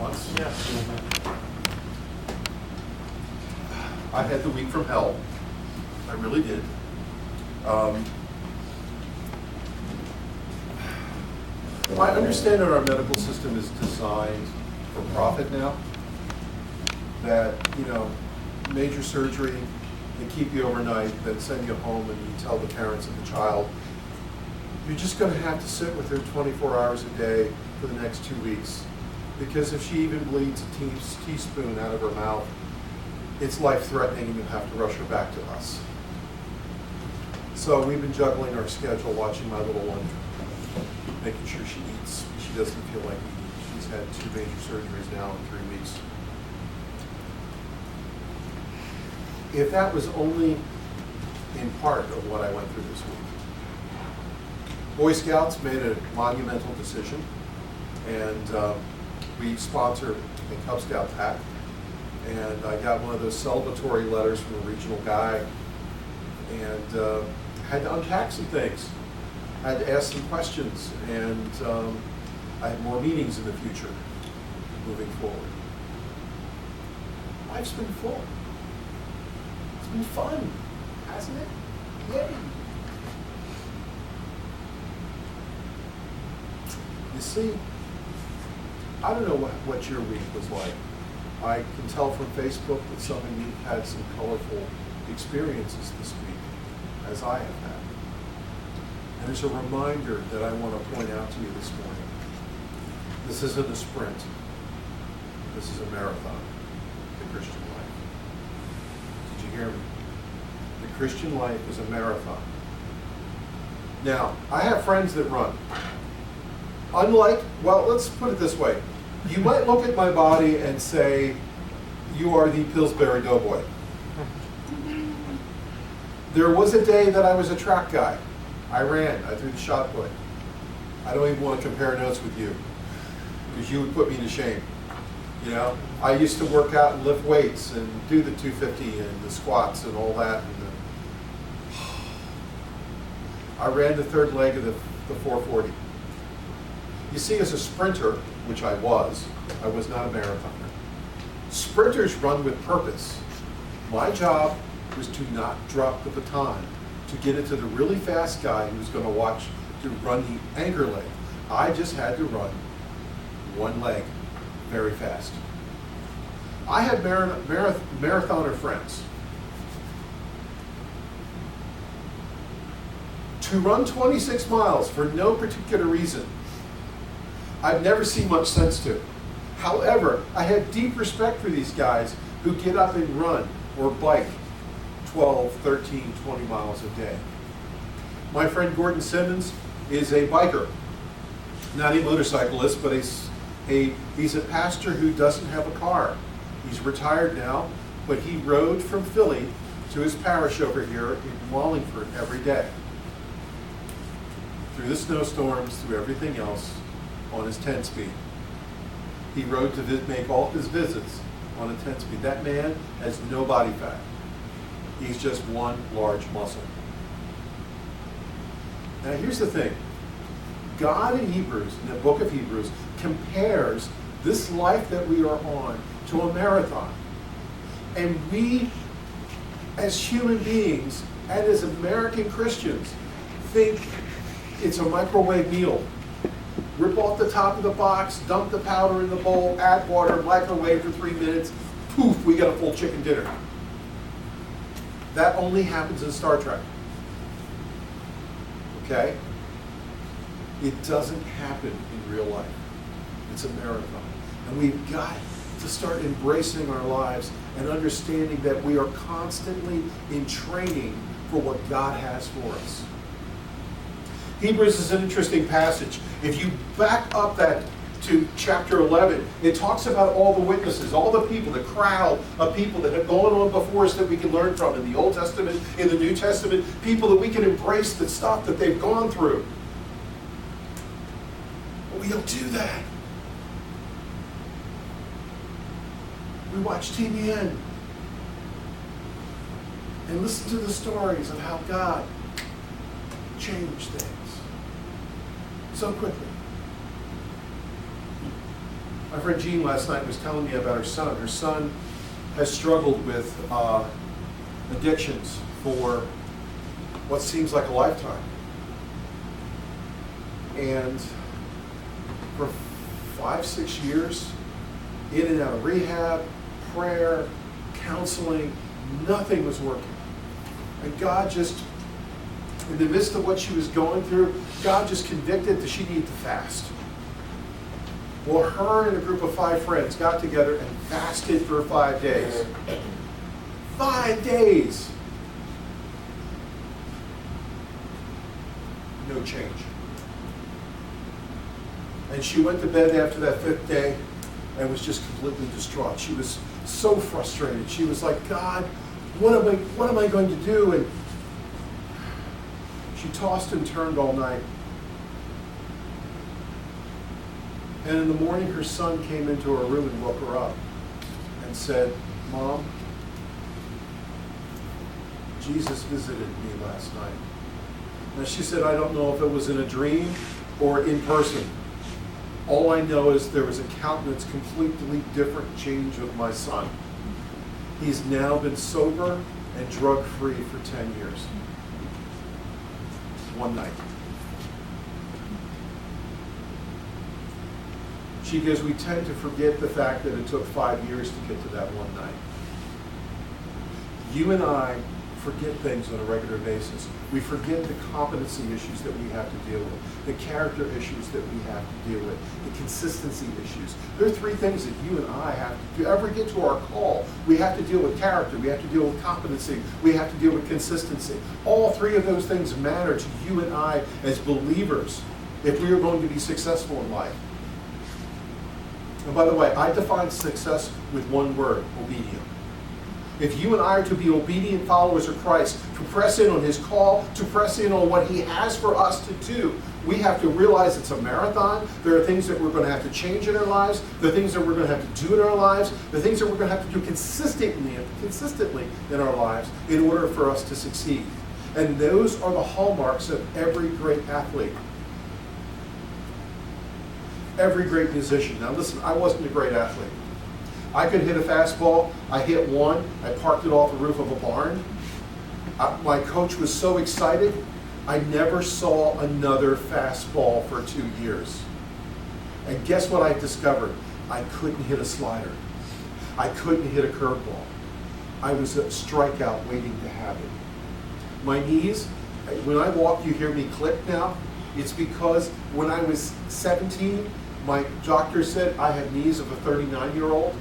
months. Yeah. I had the week from hell. I really did. I understand that our medical system is designed for profit now. That, major surgery, they keep you overnight, then send you home, and you tell the parents of the child, you're just going to have to sit with her 24 hours a day for the next 2 weeks. Because if she even bleeds a teaspoon out of her mouth, it's life-threatening and you have to rush her back to us. So we've been juggling our schedule, watching my little one, making sure she eats. She doesn't feel like eating. She's had 2 major surgeries now in 3 weeks. If that was only in part of what I went through this week. Boy Scouts made a monumental decision, and we sponsor a Cub Scout pack. And I got one of those celebratory letters from a regional guy, and had to unpack some things. I had to ask some questions, and I have more meetings in the future moving forward. Life's been full. It's been fun, hasn't it? Yay! You see, I don't know what your week was like. I can tell from Facebook that some of you had some colorful experiences this week, as I have had. And there's a reminder that I want to point out to you this morning. This isn't a sprint. This is a marathon, the Christian life. Did you hear me? The Christian life is a marathon. Now, I have friends that run. Let's put it this way. You might look at my body and say, you are the Pillsbury Doughboy. There was a day that I was a track guy. I ran, I threw the shot put. I don't even want to compare notes with you, because you would put me to shame. I used to work out and lift weights and do the 250 and the squats and all that. I ran the third leg of the 440. You see, as a sprinter, which I was not a marathoner. Sprinters run with purpose. My job was to not drop the baton, to get it to the really fast guy who's going to run the anchor leg. I just had to run one leg very fast. I had marathoner friends. To run 26 miles for no particular reason, I've never seen much sense to. However, I have deep respect for these guys who get up and run or bike 12, 13, 20 miles a day. My friend Gordon Simmons is a biker, not a motorcyclist, but he's a pastor who doesn't have a car. He's retired now, but he rode from Philly to his parish over here in Wallingford every day. Through the snowstorms, through everything else, on his 10-speed. He rode to make all his visits on a 10-speed. That man has no body fat. He's just one large muscle. Now here's the thing. God in Hebrews, in the book of Hebrews, compares this life that we are on to a marathon. And we, as human beings and as American Christians, think it's a microwave meal. Rip off the top of the box, dump the powder in the bowl, add water, microwave for 3 minutes, poof, we got a full chicken dinner. That only happens in Star Trek. Okay? It doesn't happen in real life. It's a marathon. And we've got to start embracing our lives and understanding that we are constantly in training for what God has for us. Hebrews is an interesting passage. If you back up that to chapter 11, it talks about all the witnesses, all the people, the crowd of people that have gone on before us that we can learn from in the Old Testament, in the New Testament, people that we can embrace the stuff that they've gone through. But we don't do that. We watch TBN and listen to the stories of how God changed things so quickly. My friend Jean last night was telling me about her son. Her son has struggled with addictions for what seems like a lifetime. And for 5-6 years, in and out of rehab, prayer, counseling, nothing was working. And God just, in the midst of what she was going through, God just convicted that she needed to fast. Well, her and a group of 5 friends got together and fasted for 5 days. 5 days! No change. And she went to bed after that 5th day and was just completely distraught. She was so frustrated. She was like, God, what am I going to do? And she tossed and turned all night. And in the morning, her son came into her room and woke her up and said, Mom, Jesus visited me last night. And she said, I don't know if it was in a dream or in person. All I know is there was a countenance completely different change of my son. He's now been sober and drug-free for 10 years. One night. She goes, we tend to forget the fact that it took 5 years to get to that one night. You and I forget things on a regular basis. We forget the competency issues that we have to deal with, the character issues that we have to deal with, the consistency issues. There are 3 things that you and I have to ever get to our call. We have to deal with character, we have to deal with competency, we have to deal with consistency. All 3 of those things matter to you and I as believers if we are going to be successful in life. And by the way, I define success with one word: obedient. If you and I are to be obedient followers of Christ, to press in on His call, to press in on what He has for us to do, we have to realize it's a marathon. There are things that we're going to have to change in our lives, the things that we're going to have to do in our lives, the things that we're going to have to do consistently in our lives in order for us to succeed. And those are the hallmarks of every great athlete. Every great musician. Now listen, I wasn't a great athlete. I could hit a fastball. I hit one. I parked it off the roof of a barn. My coach was so excited, I never saw another fastball for 2 years. And guess what I discovered? I couldn't hit a slider. I couldn't hit a curveball. I was a strikeout waiting to happen. My knees, when I walk, you hear me click now. It's because when I was 17, my doctor said I had knees of a 39-year-old.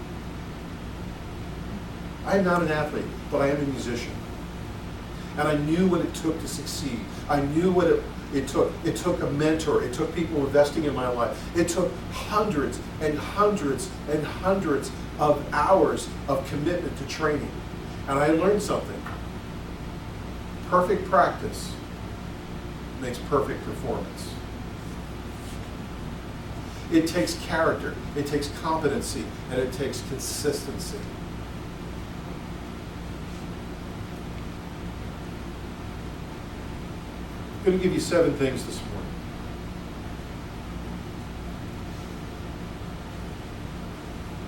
I am not an athlete, but I am a musician. And I knew what it took to succeed. I knew what it took. It took a mentor. It took people investing in my life. It took hundreds and hundreds and hundreds of hours of commitment to training. And I learned something. Perfect practice makes perfect performance. It takes character, it takes competency, and it takes consistency. I'm going to give you 7 things this morning.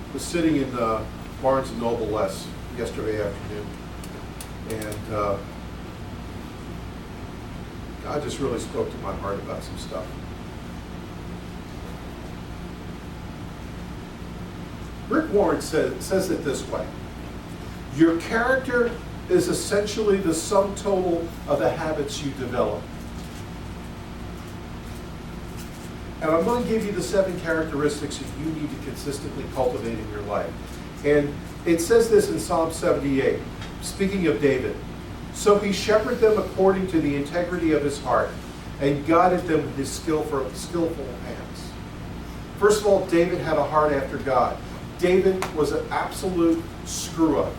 I was sitting in Barnes & Noble yesterday afternoon, and God just really spoke to my heart about some stuff. Rick Warren says it this way: your character is essentially the sum total of the habits you develop. And I'm going to give you the 7 characteristics that you need to consistently cultivate in your life. And it says this in Psalm 78, speaking of David. So he shepherded them according to the integrity of his heart and guided them with his skillful hands. First of all, David had a heart after God. David was an absolute screw-up.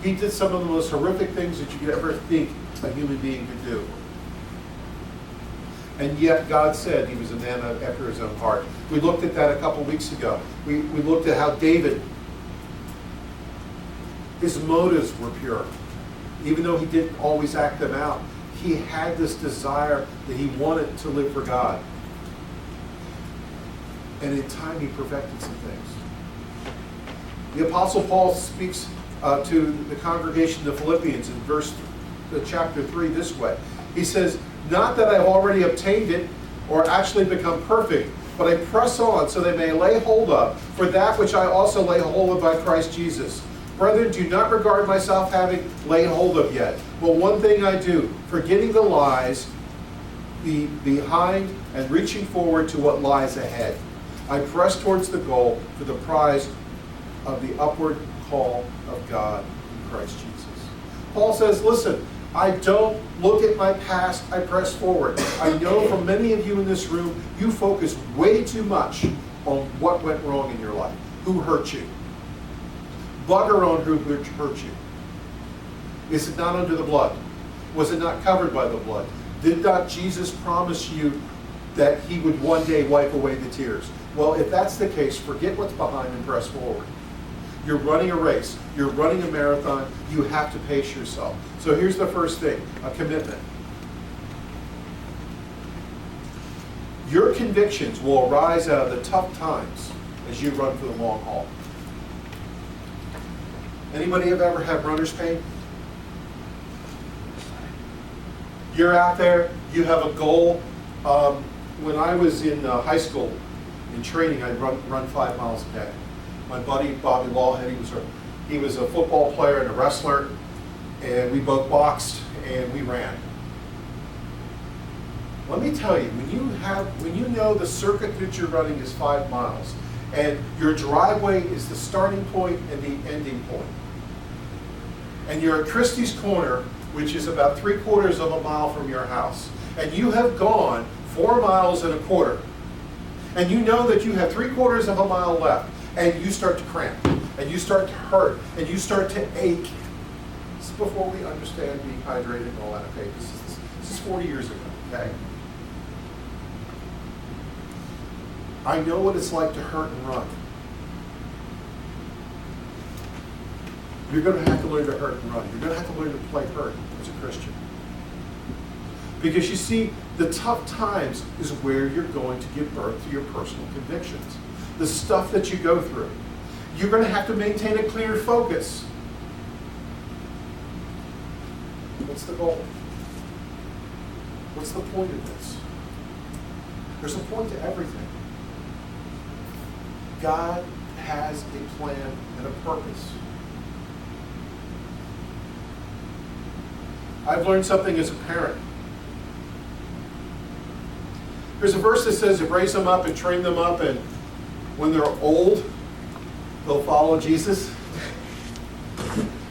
He did some of the most horrific things that you could ever think a human being could do. And yet God said he was a man after his own heart. We looked at that a couple weeks ago. We looked at how David, his motives were pure. Even though he didn't always act them out, he had this desire that he wanted to live for God. And in time, he perfected some things. The Apostle Paul speaks to the congregation of the Philippians in chapter 3 this way. He says, not that I've already obtained it or actually become perfect, but I press on so they may lay hold of for that which I also lay hold of by Christ Jesus. Brethren, do not regard myself having laid hold of yet. But one thing I do, forgetting the lies behind and reaching forward to what lies ahead. I press towards the goal for the prize of the upward call of God in Christ Jesus. Paul says, listen, I don't look at my past, I press forward. I know from many of you in this room, you focus way too much on what went wrong in your life, who hurt you. Bugger on who hurt you. Is it not under the blood? Was it not covered by the blood? Did not Jesus promise you that he would one day wipe away the tears? Well, if that's the case, forget what's behind and press forward. You're running a race. You're running a marathon. You have to pace yourself. So here's the first thing, a commitment. Your convictions will arise out of the tough times as you run for the long haul. Anybody have ever had runner's pain? You're out there, you have a goal. When I was in high school, in training, I'd run 5 miles a day. My buddy, Bobby Lawhead, he was a football player and a wrestler, and we both boxed and we ran. Let me tell you, when you know the circuit that you're running is 5 miles, and your driveway is the starting point and the ending point, and you're at Christie's Corner, which is about 3/4 of a mile from your house, and you have gone 4 miles and a quarter, and you know that you have 3/4 of a mile left, and you start to cramp, and you start to hurt, and you start to ache. This is before we understand being hydrated and all that. Okay, this is 40 years ago. Okay, I know what it's like to hurt and run. You're going to have to learn to hurt and run. You're going to have to learn to play hurt as a Christian. Because you see, the tough times is where you're going to give birth to your personal convictions. The stuff that you go through. You're going to have to maintain a clear focus. What's the goal? What's the point of this? There's a point to everything. God has a plan and a purpose. I've learned something as a parent. There's a verse that says to raise them up and train them up, and when they're old, they'll follow Jesus.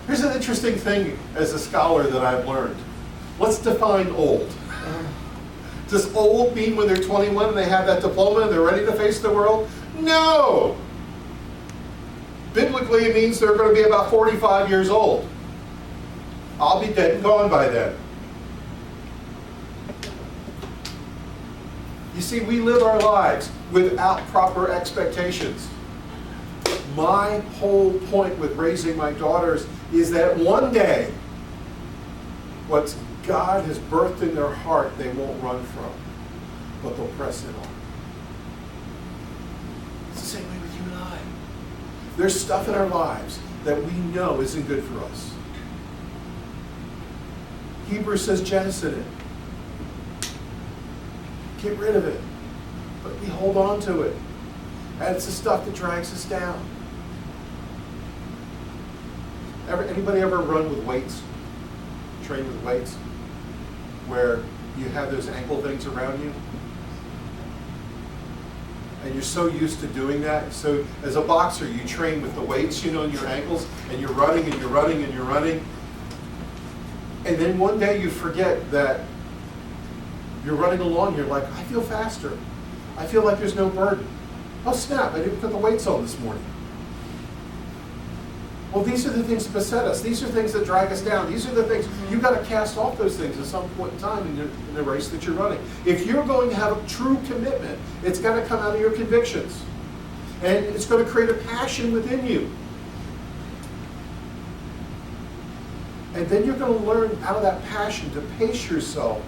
Here's an interesting thing as a scholar that I've learned. Let's define old. Does old mean when they're 21 and they have that diploma and they're ready to face the world? No! Biblically, it means they're going to be about 45 years old. I'll be dead and gone by then. You see, we live our lives without proper expectations. My whole point with raising my daughters is that one day, what God has birthed in their heart, they won't run from, but they'll press in on. It's the same way with you and I. There's stuff in our lives that we know isn't good for us. Hebrews says jettison it. Get rid of it. But we hold on to it. And it's the stuff that drags us down. Anybody ever run with weights? Train with weights? Where you have those ankle things around you? And you're so used to doing that. So as a boxer, you train with the weights, in your ankles, and you're running and you're running and you're running. And then one day you forget that you're running along, you're like, I feel faster. I feel like there's no burden. Oh snap, I didn't put the weights on this morning. Well, these are the things that beset us. These are things that drag us down. These are the things, you've got to cast off those things at some point in time in the race that you're running. If you're going to have a true commitment, it's got to come out of your convictions. And it's going to create a passion within you. And then you're going to learn out of that passion to pace yourself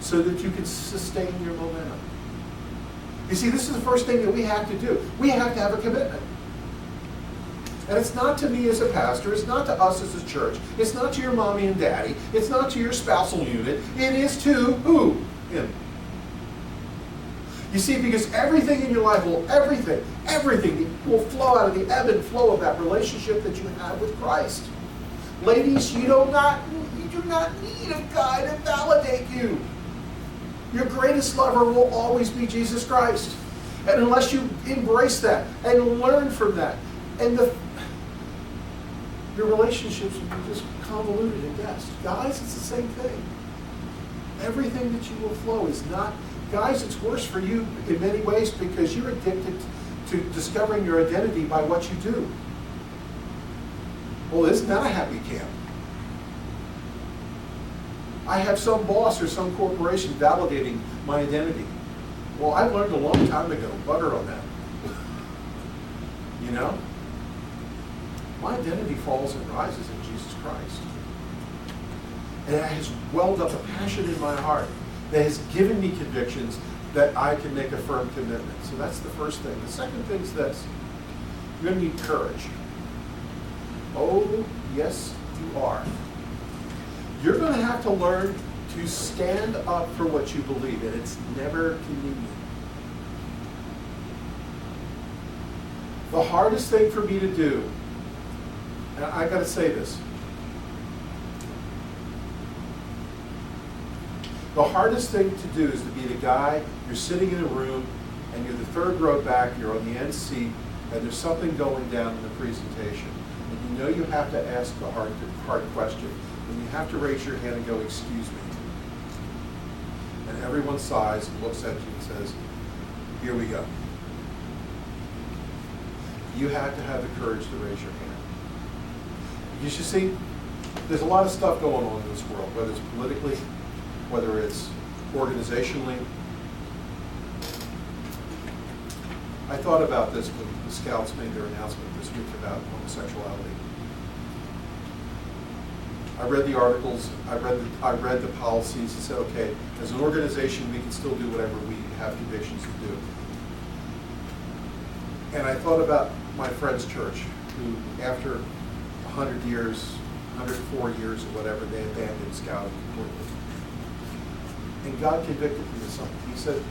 so that you can sustain your momentum. You see, this is the first thing that we have to do. We have to have a commitment. And it's not to me as a pastor, it's not to us as a church, it's not to your mommy and daddy, it's not to your spousal unit, it is to who? Him. You see, because everything in your life everything will flow out of the ebb and flow of that relationship that you have with Christ. Ladies, you do not need a guy to validate you. Your greatest lover will always be Jesus Christ. And unless you embrace that and learn from that, and your relationships will be just convoluted at best. Guys, it's the same thing. Everything that you will flow is not... Guys, it's worse for you in many ways because you're addicted to discovering your identity by what you do. Well, isn't that a happy camp? I have some boss or some corporation validating my identity. Well, I learned a long time ago, butter on that. You know? My identity falls and rises in Jesus Christ. And it has welled up a passion in my heart that has given me convictions that I can make a firm commitment. So that's the first thing. The second thing is this. You're going to need courage. Oh, yes, you are. You're going to have to learn to stand up for what you believe, and it's never convenient. The hardest thing for me to do, and I got to say this, the hardest thing to do is to be the guy, you're sitting in a room, and you're the third row back, you're on the end seat, and there's something going down in the presentation. And you know you have to ask the hard question. And you have to raise your hand and go, excuse me. And everyone sighs and looks at you and says, here we go. You have to have the courage to raise your hand. Because you see, there's a lot of stuff going on in this world, whether it's politically, whether it's organizationally. I thought about this when the Scouts made their announcement this week about homosexuality. I read the articles, I read the policies and said, okay, as an organization we can still do whatever we have convictions to do. And I thought about my friend's church, who after 100 years, 104 years or whatever, they abandoned Scouting completely. And God convicted me of something. He said,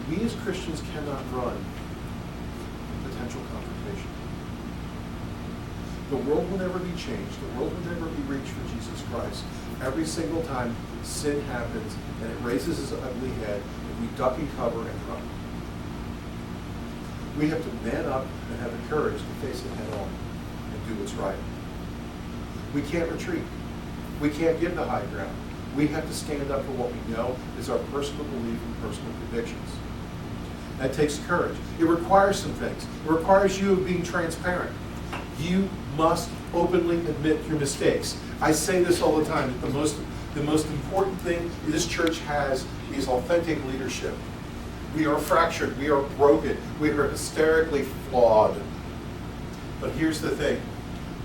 we as Christians cannot run potential confrontation. The world will never be changed. The world will never be reached for Jesus Christ. Every single time sin happens and it raises its ugly head, and we duck and cover and run. We have to man up and have the courage to face it head on and do what's right. We can't retreat. We can't give the high ground. We have to stand up for what we know is our personal belief and personal convictions. That takes courage. It requires some things. It requires you being transparent. You must openly admit your mistakes. I say this all the time, that the most important thing this church has is authentic leadership. We are fractured, we are broken, we are hysterically flawed. But here's the thing.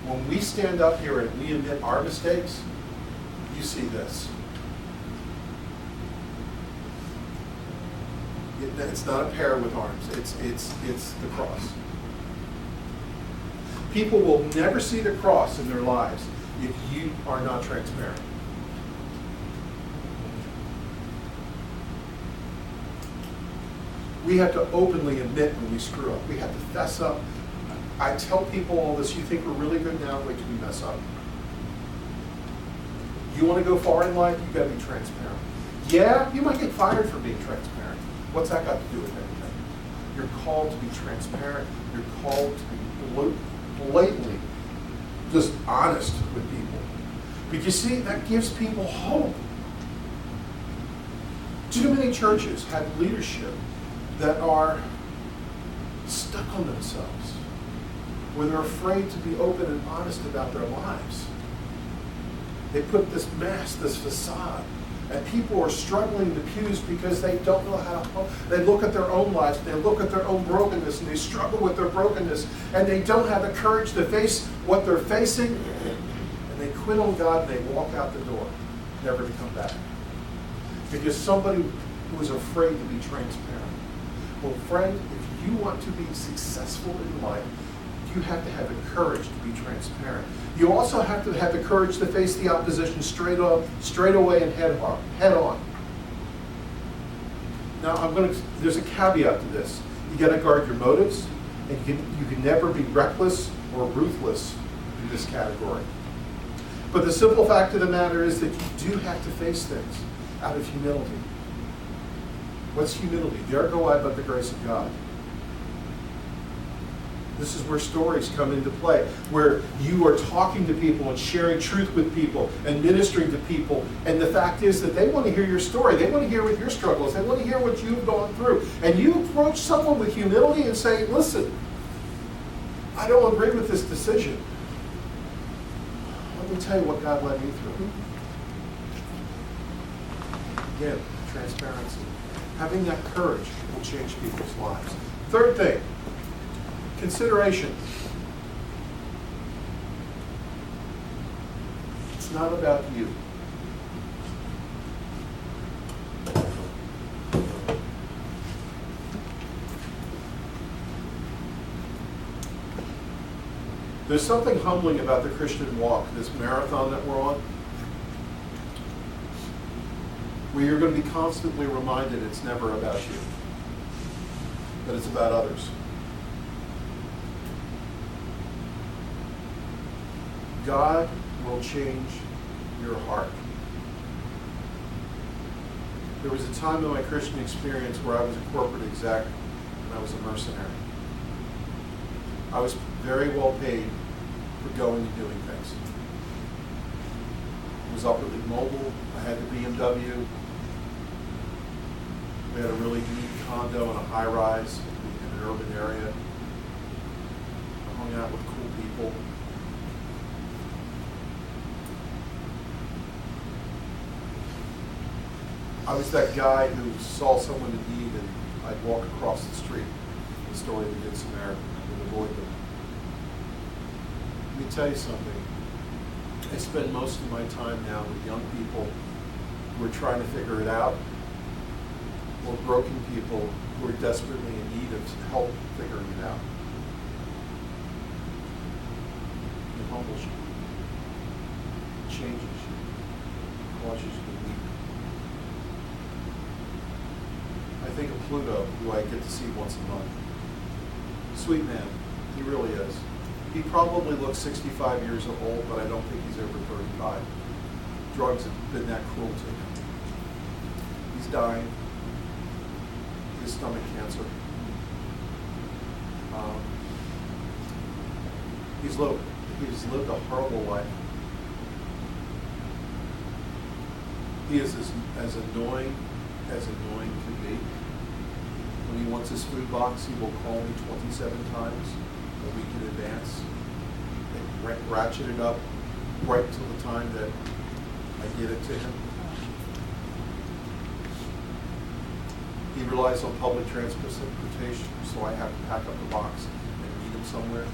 When we stand up here and we admit our mistakes, you see this. It's not a pair with arms, it's the cross. People will never see the cross in their lives if you are not transparent. We have to openly admit when we screw up. We have to fess up. I tell people all this, you think we're really good now, wait till we mess up. You want to go far in life, you've got to be transparent. Yeah, you might get fired for being transparent. What's that got to do with anything? You're called to be transparent. You're called to be blatantly just honest with people. Because you see, that gives people hope. Too many churches have leadership that are stuck on themselves, where they're afraid to be open and honest about their lives. They put this mask, this facade, and people are struggling in the pews because they don't know how to. They look at their own lives, they look at their own brokenness, and they struggle with their brokenness, and they don't have the courage to face what they're facing, and they quit on God and they walk out the door, never to come back. Because somebody who is afraid to be transparent. Well, friend, if you want to be successful in life, you have to have the courage to be transparent. You also have to have the courage to face the opposition straight away and head on. Now, there's a caveat to this. You got to guard your motives, and you can never be reckless or ruthless in this category. But the simple fact of the matter is that you do have to face things out of humility. What's humility? Dare go I but the grace of God. This is where stories come into play, where you are talking to people and sharing truth with people and ministering to people. And the fact is that they want to hear your story. They want to hear what your struggles. They want to hear what you've gone through. And you approach someone with humility and say, listen, I don't agree with this decision. Let me tell you what God led me through. Again, transparency. Having that courage will change people's lives. Third thing, consideration. It's not about you. There's something humbling about the Christian walk, this marathon that we're on, where you're going to be constantly reminded it's never about you, that it's about others. God will change your heart. There was a time in my Christian experience where I was a corporate exec and I was a mercenary. I was very well paid for going and doing things. I was upwardly mobile. I had the BMW. We had a really neat condo and a high rise in an urban area. I hung out with cool people. I was that guy who saw someone in need and I'd walk across the street, the story of the Good Samaritan, and would avoid them. Let me tell you something. I spend most of my time now with young people who are trying to figure it out, or broken people who are desperately in need of help figuring it out. It humbles you. It changes you. It causes you to weep. I think of Pluto, who I get to see once a month. Sweet man, he really is. He probably looks 65 years old, but I don't think he's over 35. Drugs have been that cruel to him. He's dying. His stomach cancer. He's lived a horrible life. He is as annoying can be. When he wants his food box, he will call me 27 times a week in advance and ratchet it up right till the time that I give it to him. He relies on public transportation, so I have to pack up the box and meet him somewhere.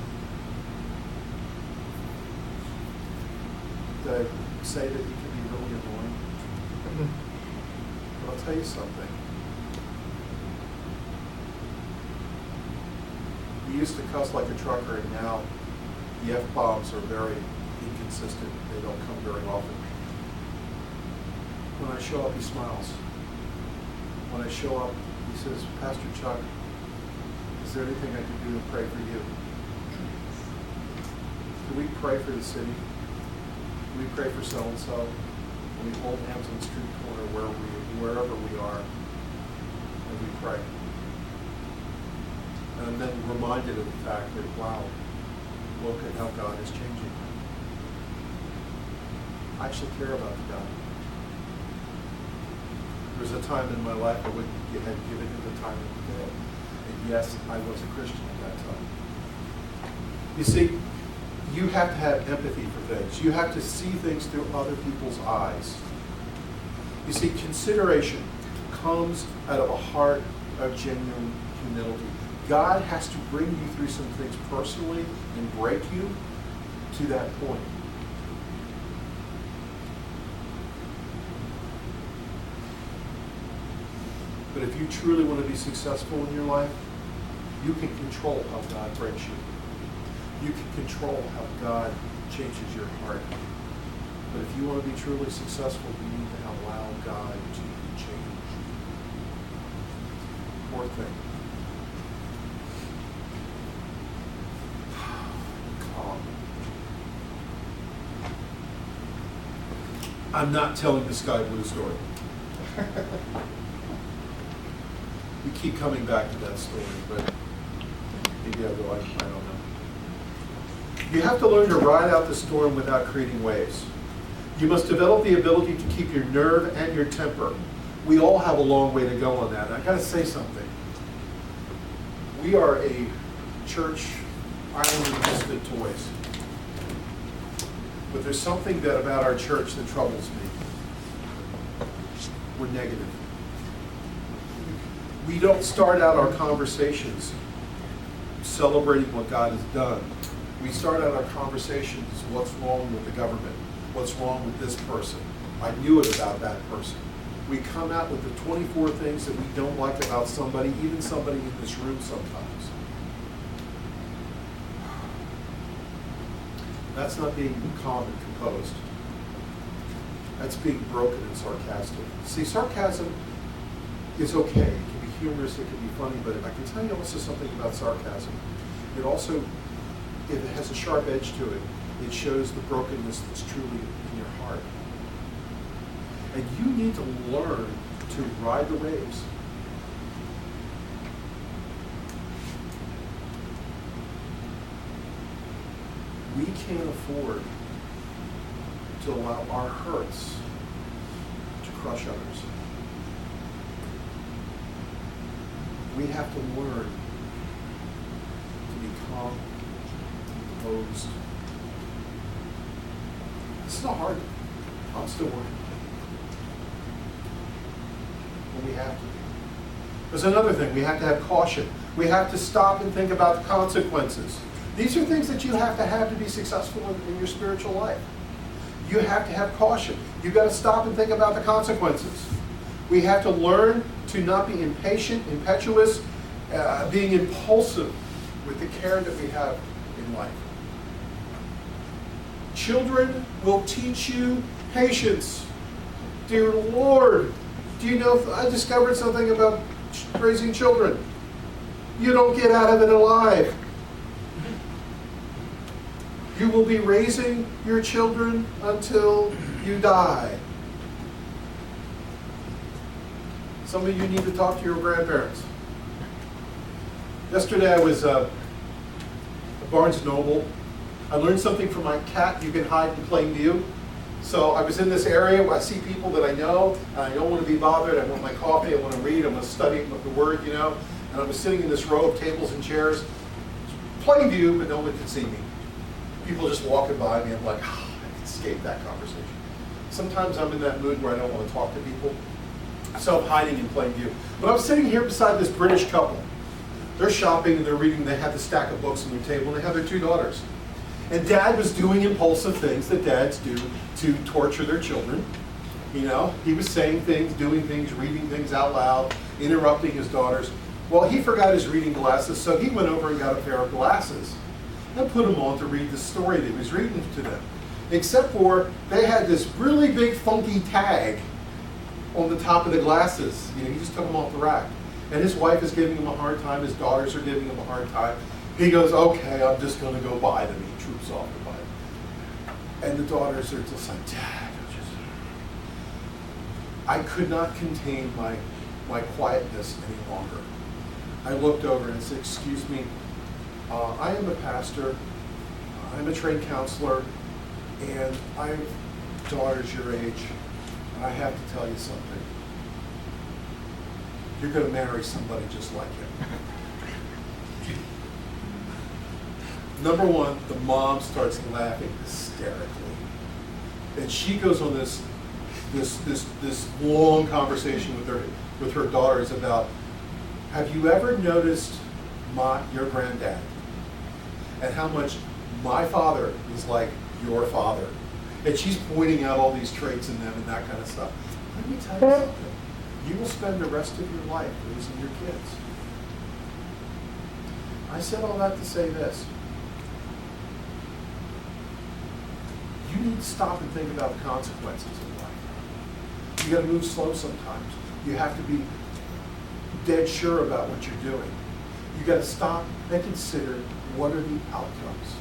Did I say that he can be really annoying? But I'll tell you something. He used to cuss like a trucker, and now the F-bombs are very inconsistent. They don't come very often. When I show up, he smiles. When I show up, he says, Pastor Chuck, is there anything I can do to pray for you? Can we pray for the city? Can we pray for so-and-so? Can we hold hands on the street corner wherever we are, and we pray? And I'm then reminded of the fact that, wow, look at how God is changing. I actually care about the God. There was a time in my life I wouldn't had given him the time of the day. And yes, I was a Christian at that time. You see, you have to have empathy for things. You have to see things through other people's eyes. You see, consideration comes out of a heart of genuine humility. God has to bring you through some things personally and break you to that point. But if you truly want to be successful in your life, you can control how God breaks you. You can control how God changes your heart. But if you want to be truly successful, you need to allow God to change you. Fourth thing. Calm. I'm not telling the Sky Blue story. We keep coming back to that story, but maybe I will, I don't know. You have to learn to ride out the storm without creating waves. You must develop the ability to keep your nerve and your temper. We all have a long way to go on that. And I gotta say something. We are a church island of misfit toys. But there's something that about our church that troubles me. We're negative. We don't start out our conversations celebrating what God has done. We start out our conversations, what's wrong with the government? What's wrong with this person? I knew it about that person. We come out with the 24 things that we don't like about somebody, even somebody in this room sometimes. That's not being calm and composed. That's being broken and sarcastic. See, sarcasm is okay. It can be humorous, it can be funny, but I can tell you also something about sarcasm. It also, if it has a sharp edge to it, it shows the brokenness that's truly in your heart. And you need to learn to ride the waves. We can't afford to allow our hurts to crush others. We have to learn to be calm, composed. This is not hard. I'm still working. But we have to. There's another thing. We have to have caution. We have to stop and think about the consequences. These are things that you have to be successful in your spiritual life. You have to have caution. You've got to stop and think about the consequences. We have to learn to not be impatient, impetuous, being impulsive with the care that we have in life. Children will teach you patience. Dear Lord, do you know, I discovered something about raising children. You don't get out of it alive. You will be raising your children until you die. Some of you need to talk to your grandparents. Yesterday I was at Barnes & Noble. I learned something from my cat. You can hide in plain view. So I was in this area where I see people that I know, and I don't want to be bothered. I want my coffee, I want to read, I want to study the Word, you know. And I was sitting in this row of tables and chairs. Plain view, but no one could see me. People just walking by me, I'm like, I can escape that conversation. Sometimes I'm in that mood where I don't want to talk to people. So I'm hiding in plain view. But I was sitting here beside this British couple. They're shopping and they're reading, they have the stack of books on their table, and they have their 2 daughters. And Dad was doing impulsive things that dads do to torture their children. You know, he was saying things, doing things, reading things out loud, interrupting his daughters. Well, he forgot his reading glasses, so he went over and got a pair of glasses and put them on to read the story that he was reading to them. Except for they had this really big funky tag on the top of the glasses. You know, he just took them off the rack. And his wife is giving him a hard time, his daughters are giving him a hard time. He goes, okay, I'm just going to go buy them. He troops off to buy them. And the daughters are just like, Dad, I could not contain my quietness any longer. I looked over and said, excuse me, I am a pastor, I'm a trained counselor, and I have daughters your age, and I have to tell you something. You're going to marry somebody just like him. Number one, the mom starts laughing hysterically. And she goes on this long conversation with her daughters about, have you ever noticed your granddad? And how much my father is like your father. And she's pointing out all these traits in them and that kind of stuff. Let me tell you something. you will spend the rest of your life raising your kids. I said all that to say this. You need to stop and think about the consequences of life. You got to move slow sometimes. You have to be dead sure about what you're doing. You got to stop and consider what are the outcomes.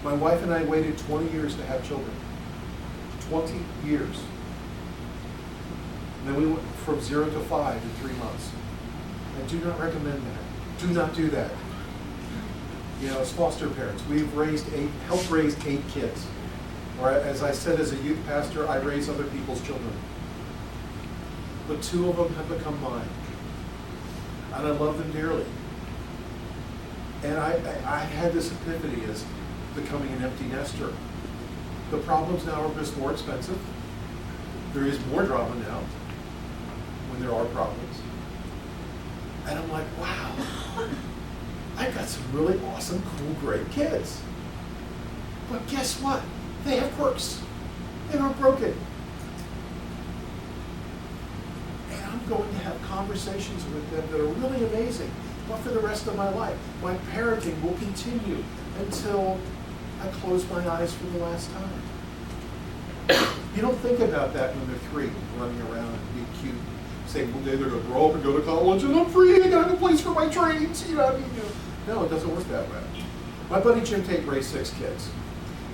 My wife and I waited 20 years to have children. 20 years. And then we went from 0 to 5 in 3 months. I do not recommend that. Do not do that. You know, as foster parents, we've helped raise 8 kids. Or as I said as a youth pastor, I raise other people's children. But 2 of them have become mine. And I love them dearly. And I had this epiphany as becoming an empty nester. The problems now are just more expensive. There is more drama now when there are problems. And I'm like, wow, I've got some really awesome, cool, great kids. But guess what? They have quirks. They are broken. And I'm going to have conversations with them that are really amazing, but for the rest of my life. My parenting will continue until I close my eyes for the last time. You don't think about that when they're 3, running around and being cute, saying one day they're going to grow up and go to college and I'm free, I got a place for my trains, you know what I mean? No, it doesn't work that way. My buddy Jim Tate raised 6 kids.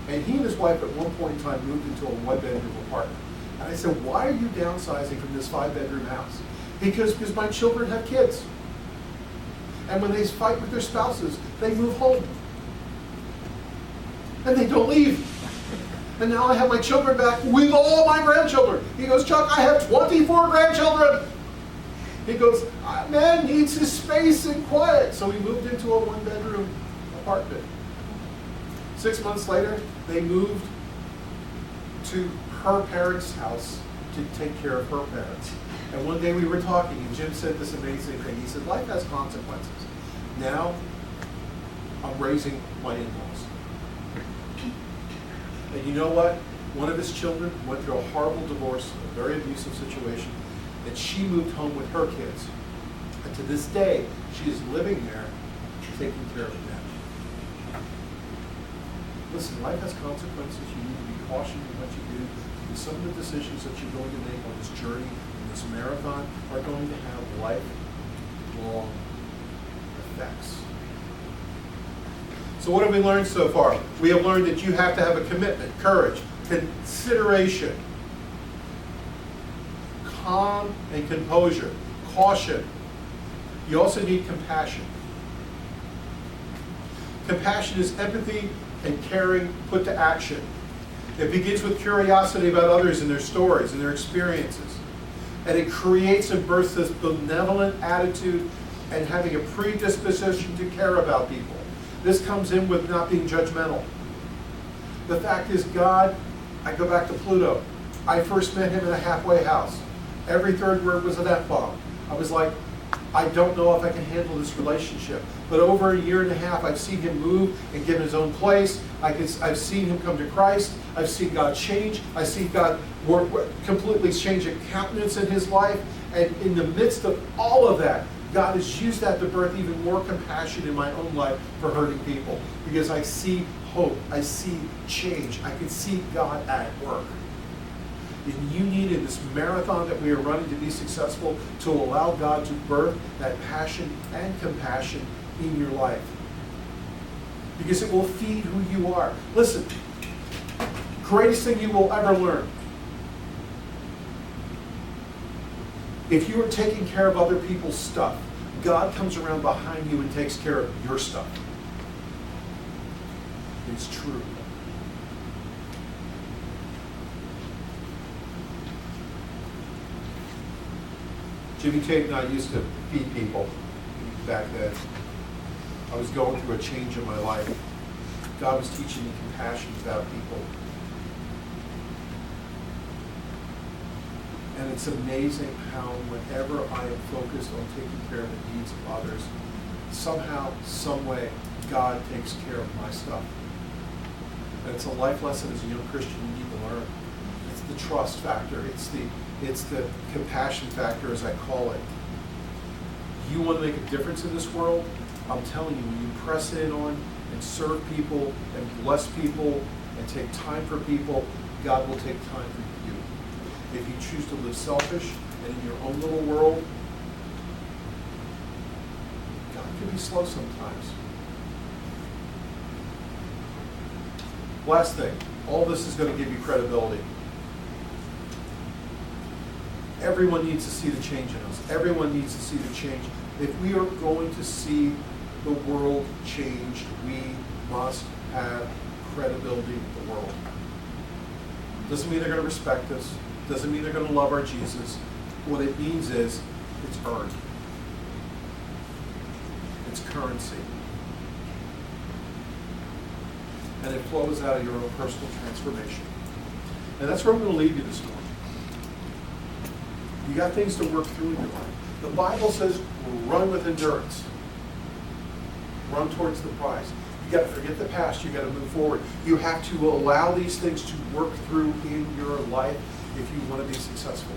And he and his wife at one point in time moved into a 1-bedroom apartment. And I said, why are you downsizing from this 5-bedroom house? Because my children have kids. And when they fight with their spouses, they move home. And they don't leave. And now I have my children back with all my grandchildren. He goes, Chuck, I have 24 grandchildren. He goes, man needs his space and quiet. So we moved into a 1-bedroom apartment. 6 months later, they moved to her parents' house to take care of her parents. And one day we were talking, and Jim said this amazing thing. He said, life has consequences. Now, I'm raising my in-laws. And you know what? One of his children went through a horrible divorce, a very abusive situation, and she moved home with her kids. And to this day, she is living there, taking care of them. Listen, life has consequences. You need to be cautious in what you do, because some of the decisions that you're going to make on this journey, in this marathon, are going to have lifelong effects. So what have we learned so far? We have learned that you have to have a commitment, courage, consideration, calm and composure, caution. You also need compassion. Compassion is empathy and caring put to action. It begins with curiosity about others and their stories and their experiences. And it creates and births this benevolent attitude and having a predisposition to care about people. This comes in with not being judgmental. The fact is, God, I go back to Pluto. I first met him in a halfway house. Every third word was an F-bomb. I was like, I don't know if I can handle this relationship. But over a year and a half, I've seen him move and get his own place. I've seen him come to Christ. I've seen God change. I've seen God completely change a countenance in his life. And in the midst of all of that, God has used that to birth even more compassion in my own life for hurting people. Because I see hope. I see change. I can see God at work. And you need, in this marathon that we are running to be successful, to allow God to birth that passion and compassion in your life. Because it will feed who you are. Listen, greatest thing you will ever learn. If you are taking care of other people's stuff, God comes around behind you and takes care of your stuff. It's true. Jimmy Tate and I used to feed people back then. I was going through a change in my life. God was teaching me compassion about people. And it's amazing how whenever I am focused on taking care of the needs of others, somehow, some way, God takes care of my stuff. And it's a life lesson as a young Christian you need to learn. It's the trust factor. It's the It's the compassion factor, as I call it. You want to make a difference in this world? I'm telling you, when you press in on and serve people and bless people and take time for people, God will take time for you. If you choose to live selfish and in your own little world, God can be slow sometimes. Last thing, all this is going to give you credibility. Everyone needs to see the change in us. Everyone needs to see the change. If we are going to see the world changed, we must have credibility in the world. Doesn't mean they're going to respect us. Doesn't mean they're going to love our Jesus. What it means is it's earned. It's currency. And it flows out of your own personal transformation. And that's where I'm going to leave you this morning. You got things to work through in your life. The Bible says, run with endurance. Run towards the prize. You got to forget the past. You got to move forward. You have to allow these things to work through in your life if you want to be successful.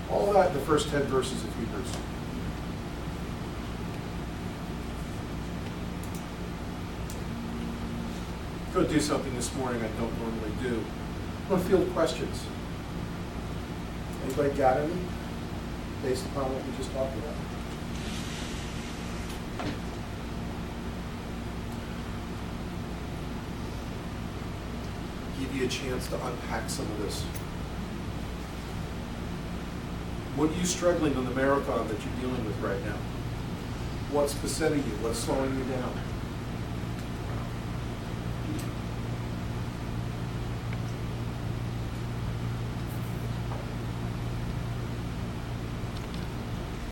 All that in the first 10 verses of Hebrews. I'm going to do something this morning I don't normally do. I'm going to field questions. Anybody got any based upon what we just talked about? Give you a chance to unpack some of this. What are you struggling on the marathon that you're dealing with right now? What's besetting you? What's slowing you down?